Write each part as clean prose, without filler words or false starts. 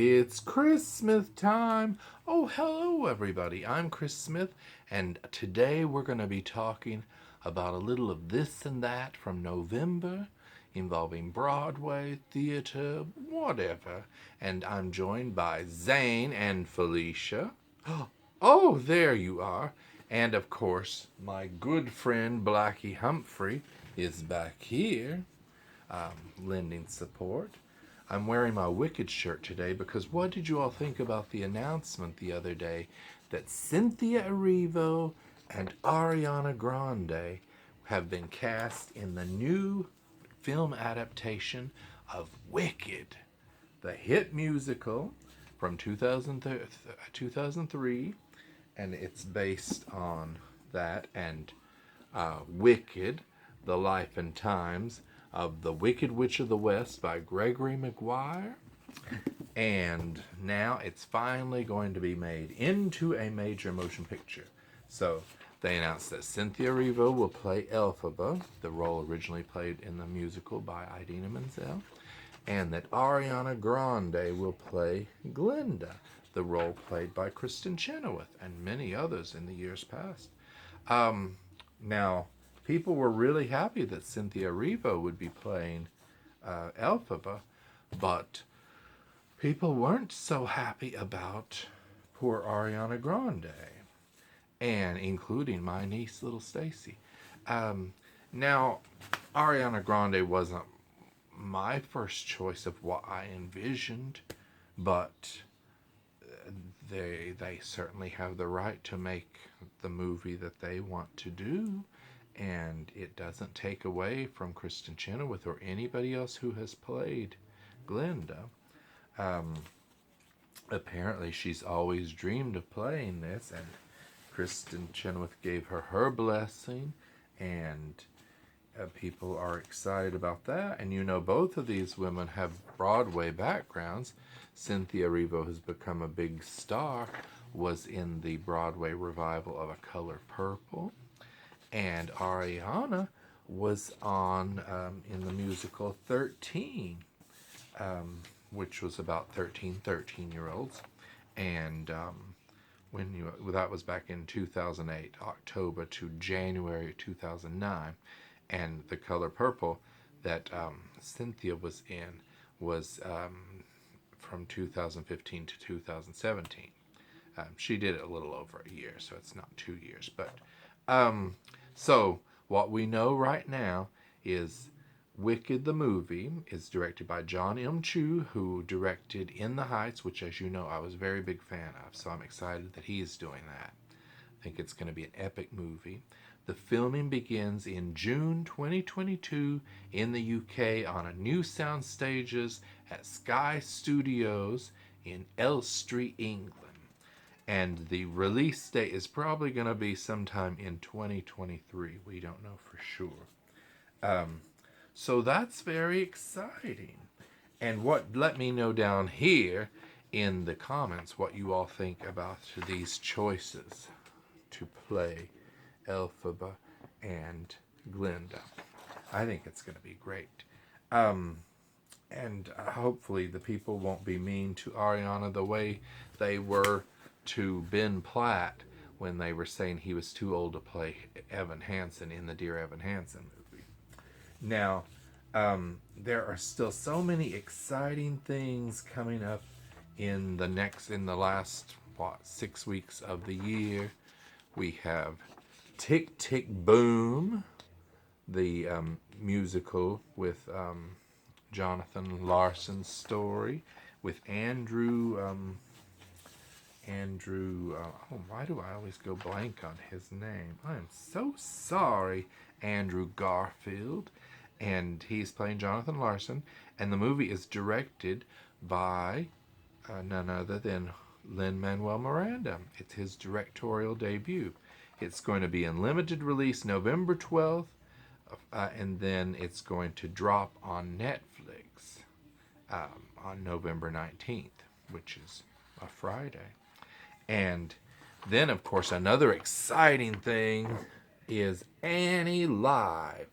It's Chris Smith time. Oh, hello, everybody. I'm Chris Smith, and today we're going to be talking about a little of this and that from November involving Broadway, theater, whatever. And I'm joined by Zane and Felicia. Oh, there you are. And of course, my good friend Blackie Humphrey is back here, lending support. I'm wearing my Wicked shirt today because what did you all think about the announcement the other day that Cynthia Erivo and Ariana Grande have been cast in the new film adaptation of Wicked, the hit musical from 2003, and it's based on that, and Wicked, The Life and Times of the Wicked Witch of the West by Gregory Maguire. And now it's finally going to be made into a major motion picture. So they announced that Cynthia Erivo will play Elphaba, the role originally played in the musical by Idina Menzel, and that Ariana Grande will play Glinda, the role played by Kristen Chenoweth and many others in the years past. Now, people were really happy that Cynthia Erivo would be playing Elphaba, but people weren't so happy about poor Ariana Grande, and including my niece, little Stacy. Now, Ariana Grande wasn't my first choice of what I envisioned, but they certainly have the right to make the movie that they want to do, and it doesn't take away from Kristen Chenoweth or anybody else who has played Glinda. Apparently she's always dreamed of playing this, and Kristen Chenoweth gave her blessing, and people are excited about that. And you know, both of these women have Broadway backgrounds. Cynthia Erivo has become a big star, was in the Broadway revival of A Color Purple, and Ariana was on in the musical 13, which was about 13-year-olds, and that was back in 2008, October to January 2009, and The Color Purple that Cynthia was in was from 2015 to 2017. She did it a little over a year, so it's not 2 years. But so what we know right now is Wicked the movie is directed by John M. Chu, who directed In the Heights, which, as you know, I was a very big fan of. So I'm excited that he's doing that. I think it's going to be an epic movie. The filming begins in June 2022 in the UK on a new sound stages at Sky Studios in Elstree, England. And the release date is probably going to be sometime in 2023. We don't know for sure. So that's very exciting. And let me know down here in the comments what you all think about these choices to play Elphaba and Glinda. I think it's going to be great. And hopefully the people won't be mean to Ariana the way they were to Ben Platt when they were saying he was too old to play Evan Hansen in the Dear Evan Hansen movie. Now, there are still so many exciting things coming up in the last 6 weeks of the year. We have Tick Tick Boom, the musical with Jonathan Larson's story with Andrew. Why do I always go blank on his name? I am so sorry, Andrew Garfield. And he's playing Jonathan Larson. And the movie is directed by none other than Lin-Manuel Miranda. It's his directorial debut. It's going to be in limited release November 12th, and then it's going to drop on Netflix on November 19th, which is a Friday. And then, of course, another exciting thing is Annie Live.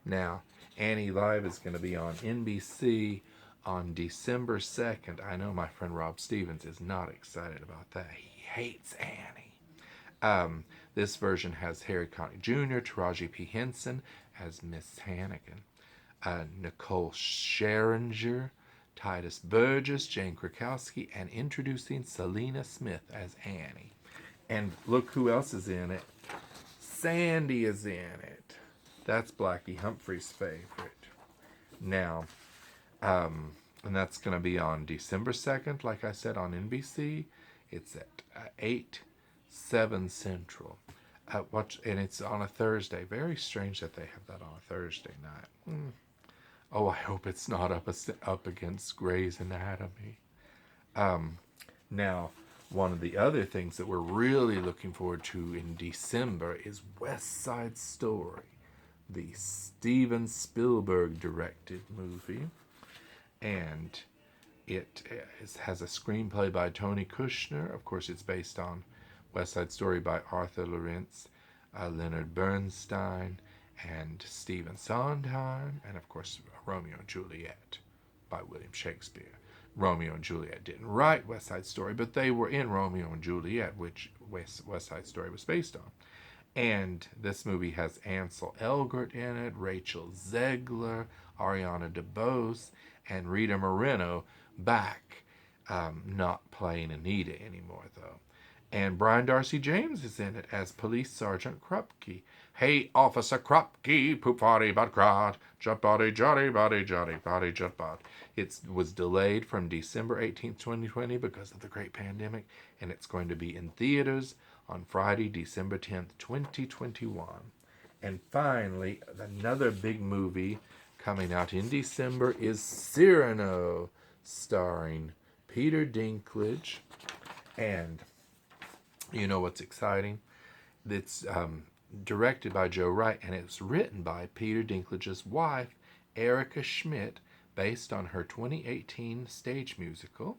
Now, Annie Live is going to be on NBC on December 2nd. I know my friend Rob Stevens is not excited about that. He hates Annie. This version has Harry Connick Jr., Taraji P. Henson as Miss Hannigan, Nicole Scherzinger, Titus Burgess, Jane Krakowski, and introducing Selena Smith as Annie. And look who else is in it. Sandy is in it. That's Blackie Humphrey's favorite. Now, and that's going to be on December 2nd, like I said, on NBC. It's at 7 Central. And it's on a Thursday. Very strange that they have that on a Thursday night. Oh, I hope it's not up against Grey's Anatomy. Now, one of the other things that we're really looking forward to in December is West Side Story, the Steven Spielberg directed movie. And it has a screenplay by Tony Kushner. Of course, it's based on West Side Story by Arthur Lawrence, Leonard Bernstein, and Stephen Sondheim, and of course Romeo and Juliet by William Shakespeare. Romeo and Juliet didn't write West Side Story, but they were in Romeo and Juliet, which West Side Story was based on. And this movie has Ansel Elgort in it, Rachel Zegler, Ariana DeBose, and Rita Moreno back, not playing Anita anymore, though. And Brian Darcy James is in it as Police Sergeant Krupke. Hey, Officer Krupke, poop body but crowd, jump body, jolly body, jolly body, jump body. It was delayed from December 18th, 2020 because of the great pandemic, and it's going to be in theaters on Friday, December 10th, 2021. And finally, another big movie coming out in December is Cyrano, starring Peter Dinklage. And you know what's exciting? It's directed by Joe Wright, and it's written by Peter Dinklage's wife, Erica Schmidt, based on her 2018 stage musical,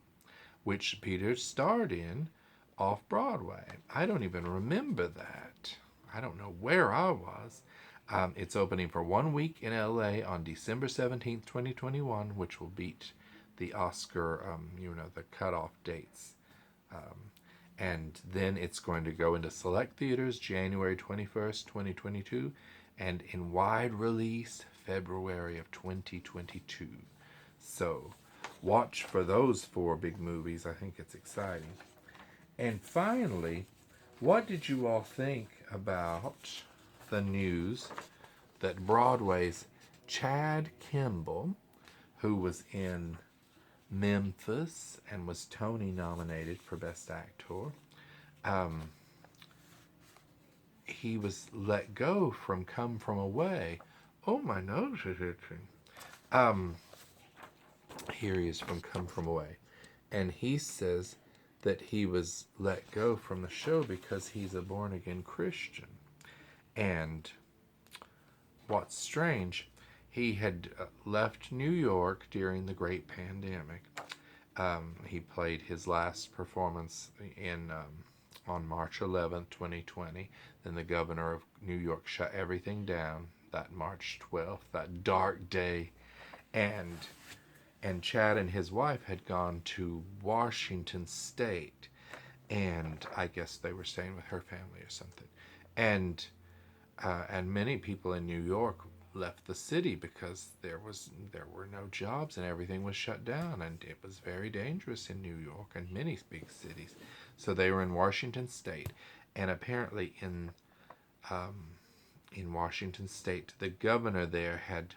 which Peter starred in off-Broadway. I don't even remember that. I don't know where I was. It's opening for 1 week in LA on December 17th, 2021, which will beat the Oscar, the cutoff dates. And then it's going to go into select theaters January 21st, 2022, and in wide release February of 2022. So watch for those 4 big movies. I think it's exciting. And finally, what did you all think about the news that Broadway's Chad Kimball, who was in Memphis and was Tony nominated for Best Actor, he was let go from Come From Away. Oh, my nose is itching. Here he is from Come From Away. And he says that he was let go from the show because he's a born-again Christian. And what's strange, he had left New York during the Great Pandemic. He played his last performance on March 11th, 2020. Then the governor of New York shut everything down that March 12th, that dark day. And Chad and his wife had gone to Washington State, and I guess they were staying with her family or something. And many people in New York left the city because there were no jobs and everything was shut down, and it was very dangerous in New York and many big cities. So they were in Washington State, and apparently in Washington State, the governor there had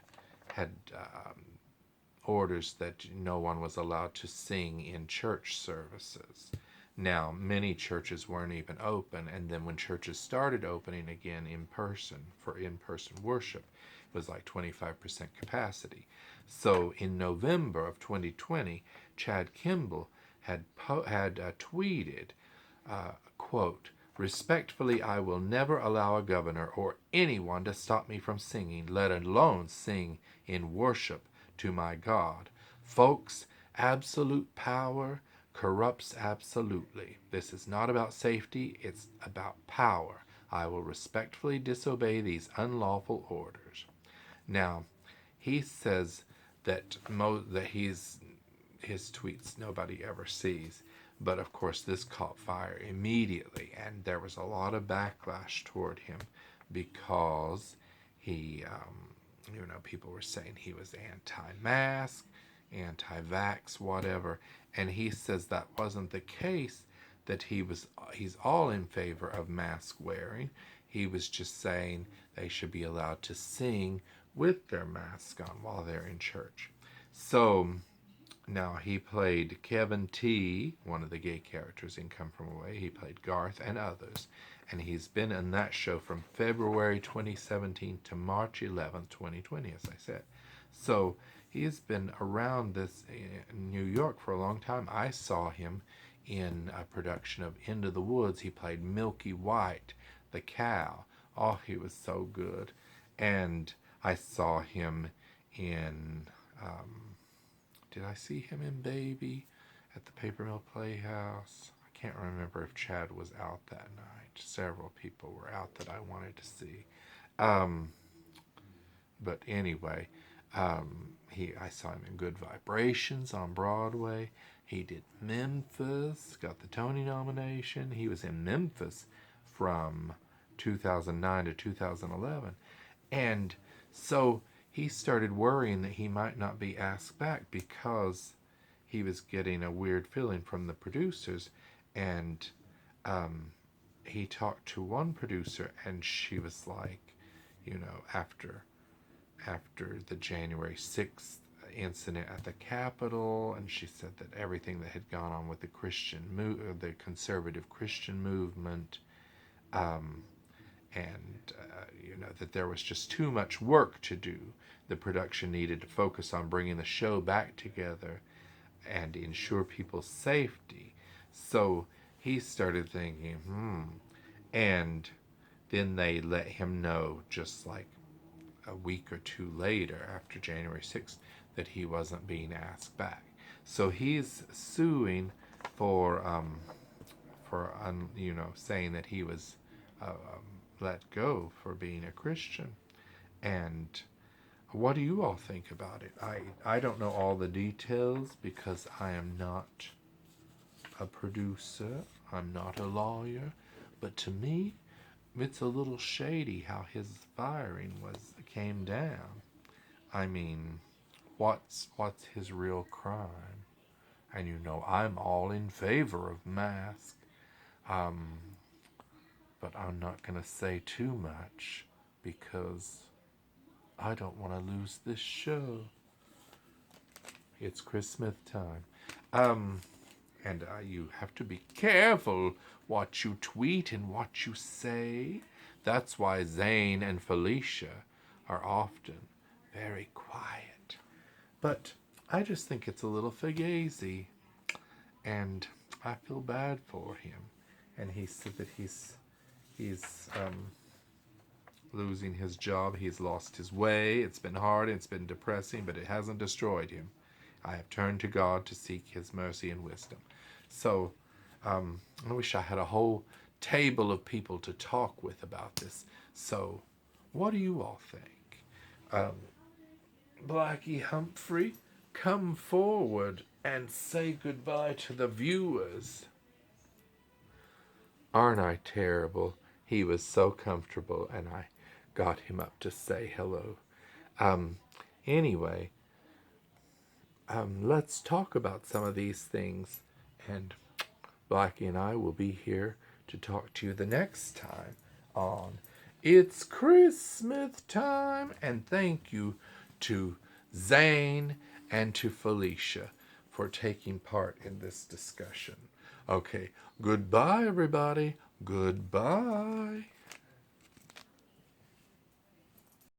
orders that no one was allowed to sing in church services. Now, many churches weren't even open, and then when churches started opening again in person for in-person worship, it was like 25% capacity. So in November of 2020, Chad Kimball had tweeted, quote, "Respectfully, I will never allow a governor or anyone to stop me from singing, let alone sing in worship to my God. Folks, absolute power corrupts absolutely. This is not about safety, it's about power. I will respectfully disobey these unlawful orders." Now, he says that his tweets nobody ever sees. But of course, this caught fire immediately, and there was a lot of backlash toward him because he, people were saying he was anti-mask, anti-vax, whatever, and he says that wasn't the case. That he's all in favor of mask wearing. He was just saying they should be allowed to sing with their mask on while they're in church. So now he played Kevin T, one of the gay characters in Come From Away. He played Garth and others. And he's been in that show from February 2017 to March 11th, 2020, as I said. So he's been around this in New York for a long time. I saw him in a production of Into the Woods. He played Milky White, the cow. Oh, he was so good. And I saw him in... did I see him in Baby at the Paper Mill Playhouse? I can't remember if Chad was out that night. Several people were out that I wanted to see. But anyway, I saw him in Good Vibrations on Broadway. He did Memphis, got the Tony nomination. He was in Memphis from 2009 to 2011. And so he started worrying that he might not be asked back because he was getting a weird feeling from the producers. And he talked to one producer, and she was like, after the January 6th incident at the Capitol, and she said that everything that had gone on with the the conservative Christian movement, that there was just too much work to do. The production needed to focus on bringing the show back together and ensure people's safety. So he started thinking, and then they let him know just like a week or two later, after January 6th, that he wasn't being asked back. So he's suing for saying that he was let go for being a Christian. And what do you all think about it? I don't know all the details because I am not a producer. I'm not a lawyer. But to me, it's a little shady how his firing came down. I mean, what's his real crime? And I'm all in favor of masks. But I'm not going to say too much because I don't want to lose this show. It's Christmas time. And you have to be careful what you tweet and what you say. That's why Zane and Felicia are often very quiet. But I just think it's a little fugazi. And I feel bad for him. And he said that he's losing his job. He's lost his way. It's been hard. It's been depressing, but it hasn't destroyed him. I have turned to God to seek his mercy and wisdom. So I wish I had a whole table of people to talk with about this. So what do you all think? Blackie Humphrey, come forward and say goodbye to the viewers. Aren't I terrible? He was so comfortable, and I got him up to say hello. Anyway, let's talk about some of these things, and Blackie and I will be here to talk to you the next time on It's Christmas Time. And thank you to Zane and to Felicia for taking part in this discussion. Okay, goodbye, everybody. Goodbye.